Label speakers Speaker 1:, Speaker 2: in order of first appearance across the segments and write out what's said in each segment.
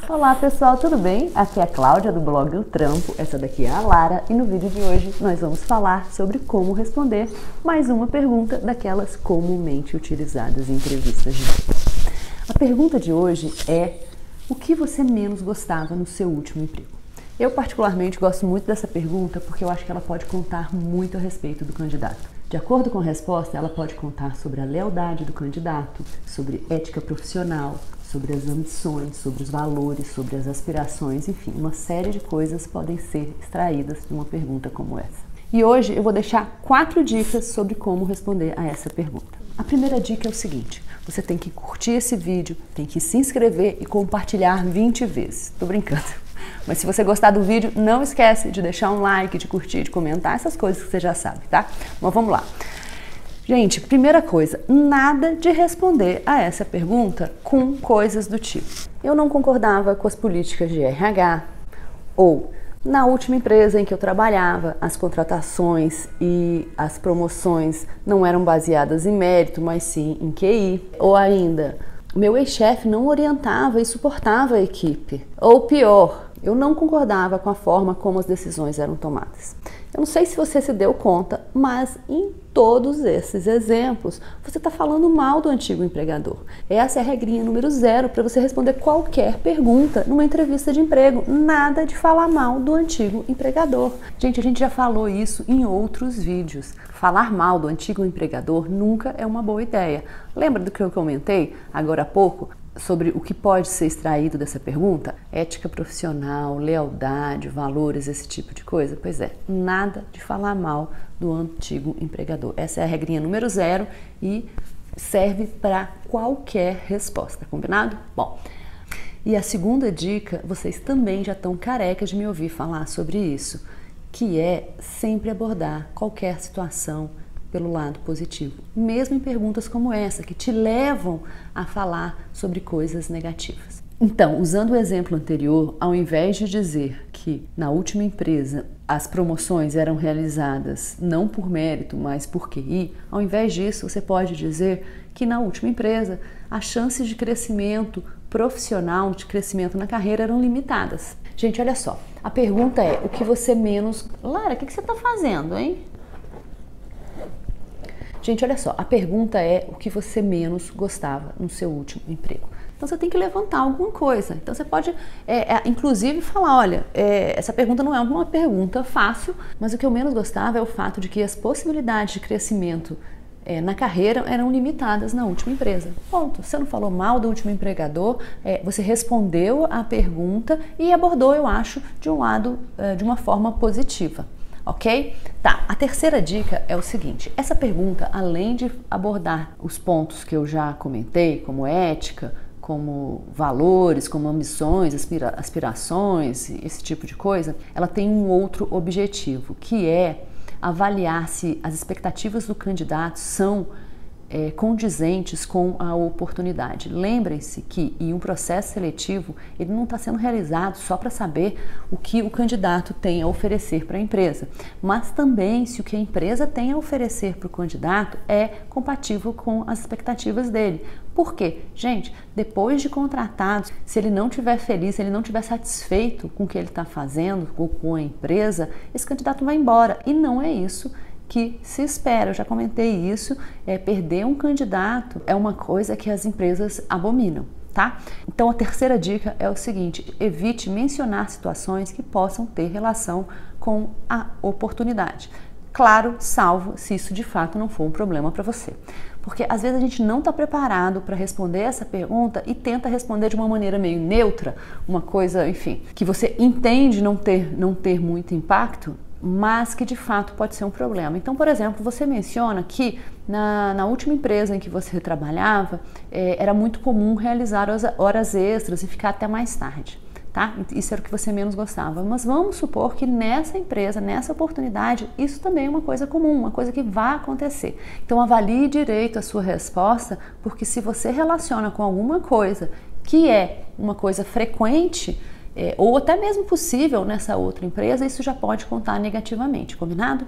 Speaker 1: Olá pessoal, tudo bem? Aqui é a Cláudia do blog O Trampo, essa daqui é a Lara e no vídeo de hoje nós vamos falar sobre como responder mais uma pergunta daquelas comumente utilizadas em entrevistas de emprego. A pergunta de hoje é: o que você menos gostava no seu último emprego? Eu particularmente gosto muito dessa pergunta porque eu acho que ela pode contar muito a respeito do candidato. De acordo com a resposta, ela pode contar sobre a lealdade do candidato, sobre ética profissional, sobre as ambições, sobre os valores, sobre as aspirações, enfim, uma série de coisas podem ser extraídas de uma pergunta como essa. E hoje eu vou deixar 4 dicas sobre como responder a essa pergunta. A primeira dica é o seguinte: você tem que curtir esse vídeo, tem que se inscrever e compartilhar 20 vezes. Tô brincando. Mas se você gostar do vídeo, não esquece de deixar um like, de curtir, de comentar, essas coisas que você já sabe, tá? Mas vamos lá. Gente, primeira coisa, nada de responder a essa pergunta com coisas do tipo: eu não concordava com as políticas de RH, ou na última empresa em que eu trabalhava, as contratações e as promoções não eram baseadas em mérito, mas sim em QI, ou ainda, meu ex-chefe não orientava e suportava a equipe, ou pior, eu não concordava com a forma como as decisões eram tomadas. Eu não sei se você se deu conta, mas em todos esses exemplos, você está falando mal do antigo empregador. Essa é a regrinha número 0 para você responder qualquer pergunta numa entrevista de emprego. Nada de falar mal do antigo empregador. Gente, a gente já falou isso em outros vídeos. Falar mal do antigo empregador nunca é uma boa ideia. Lembra do que eu comentei agora há pouco? Sobre o que pode ser extraído dessa pergunta? Ética profissional, lealdade, valores, esse tipo de coisa? Pois é, nada de falar mal do antigo empregador. Essa é a regrinha número 0 e serve para qualquer resposta, combinado? Bom, e a segunda dica, vocês também já estão carecas de me ouvir falar sobre isso, que é sempre abordar qualquer situação pelo lado positivo, mesmo em perguntas como essa, que te levam a falar sobre coisas negativas. Então, usando o exemplo anterior, ao invés de dizer que na última empresa as promoções eram realizadas não por mérito, mas por QI, ao invés disso, você pode dizer que na última empresa as chances de crescimento profissional, de crescimento na carreira eram limitadas. Gente, olha só, a pergunta é: o que você menos... Lara, o que você está fazendo, hein? Gente, olha só, a pergunta é: o que você menos gostava no seu último emprego? Então você tem que levantar alguma coisa. Então você pode, inclusive, falar: olha, essa pergunta não é uma pergunta fácil, mas o que eu menos gostava é o fato de que as possibilidades de crescimento na carreira eram limitadas na última empresa. Ponto. Você não falou mal do último empregador, você respondeu a pergunta e abordou, eu acho, de um lado, de uma forma positiva. Ok? Tá, a terceira dica é o seguinte: essa pergunta, além de abordar os pontos que eu já comentei, como ética, como valores, como ambições, aspirações, esse tipo de coisa, ela tem um outro objetivo, que é avaliar se as expectativas do candidato são condizentes com a oportunidade. Lembrem-se que em um processo seletivo ele não está sendo realizado só para saber o que o candidato tem a oferecer para a empresa, mas também se o que a empresa tem a oferecer para o candidato é compatível com as expectativas dele. Por quê? Gente, depois de contratado, se ele não estiver feliz, se ele não estiver satisfeito com o que ele está fazendo, com a empresa, esse candidato vai embora, e não é isso que se espera. Eu já comentei isso, perder um candidato é uma coisa que as empresas abominam, tá? Então a terceira dica é o seguinte: evite mencionar situações que possam ter relação com a oportunidade. Claro, salvo se isso de fato não for um problema para você. Porque às vezes a gente não está preparado para responder essa pergunta e tenta responder de uma maneira meio neutra, uma coisa, enfim, que você entende não ter muito impacto, mas que de fato pode ser um problema. Então, por exemplo, você menciona que na última empresa em que você trabalhava, era muito comum realizar horas extras e ficar até mais tarde, tá? Isso era o que você menos gostava. Mas vamos supor que nessa empresa, nessa oportunidade, isso também é uma coisa comum, uma coisa que vai acontecer. Então, avalie direito a sua resposta, porque se você relaciona com alguma coisa que é uma coisa frequente, ou até mesmo possível nessa outra empresa, isso já pode contar negativamente, combinado?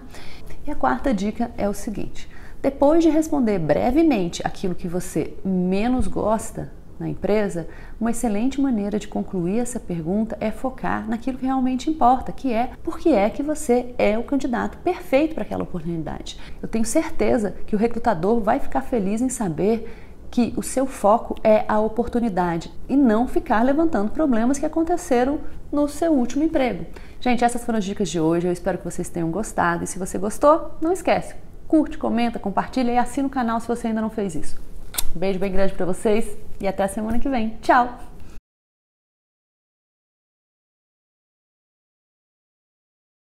Speaker 1: E a quarta dica é o seguinte: depois de responder brevemente aquilo que você menos gosta, na empresa, uma excelente maneira de concluir essa pergunta é focar naquilo que realmente importa, que é por que é que você é o candidato perfeito para aquela oportunidade. Eu tenho certeza que o recrutador vai ficar feliz em saber que o seu foco é a oportunidade e não ficar levantando problemas que aconteceram no seu último emprego. Gente, essas foram as dicas de hoje, eu espero que vocês tenham gostado e se você gostou, não esquece, curte, comenta, compartilha e assina o canal se você ainda não fez isso. Um beijo bem grande para vocês e até a semana que vem. Tchau!